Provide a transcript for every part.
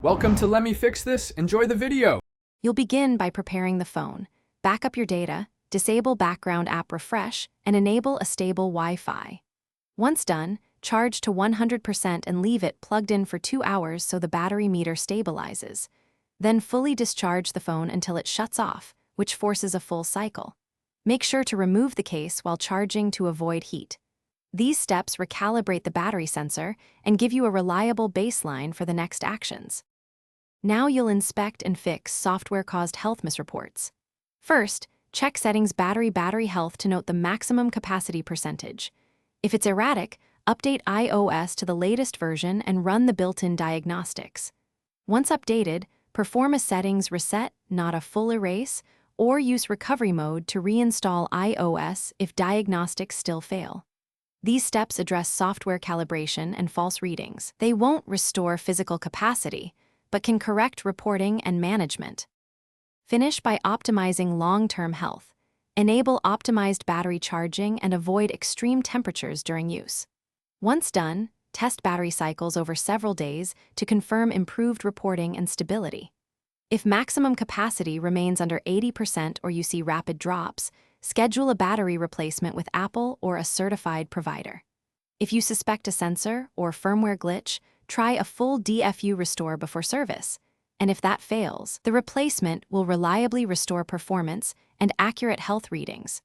Welcome to Let Me Fix This. Enjoy the video. You'll begin by preparing the phone, back up your data, disable background app refresh, and enable a stable Wi-Fi. Once done, charge to 100% and leave it plugged in for 2 hours so the battery meter stabilizes. Then fully discharge the phone until it shuts off, which forces a full cycle. Make sure to remove the case while charging to avoid heat. These steps recalibrate the battery sensor and give you a reliable baseline for the next actions. Now you'll inspect and fix software-caused health misreports. First, check settings battery health to note the maximum capacity percentage. If it's erratic, update iOS to the latest version and run the built-in diagnostics. Once updated, perform a settings reset, not a full erase, or use recovery mode to reinstall iOS if diagnostics still fail. These steps address software calibration and false readings. They won't restore physical capacity, but can correct reporting and management. Finish by optimizing long-term health. Enable optimized battery charging and avoid extreme temperatures during use. Once done, test battery cycles over several days to confirm improved reporting and stability. If maximum capacity remains under 80% or you see rapid drops, schedule a battery replacement with Apple or a certified provider. If you suspect a sensor or firmware glitch, try a full DFU restore before service, and if that fails, the replacement will reliably restore performance and accurate health readings.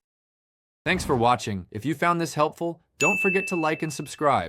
Thanks for watching. If you found this helpful, don't forget to like and subscribe.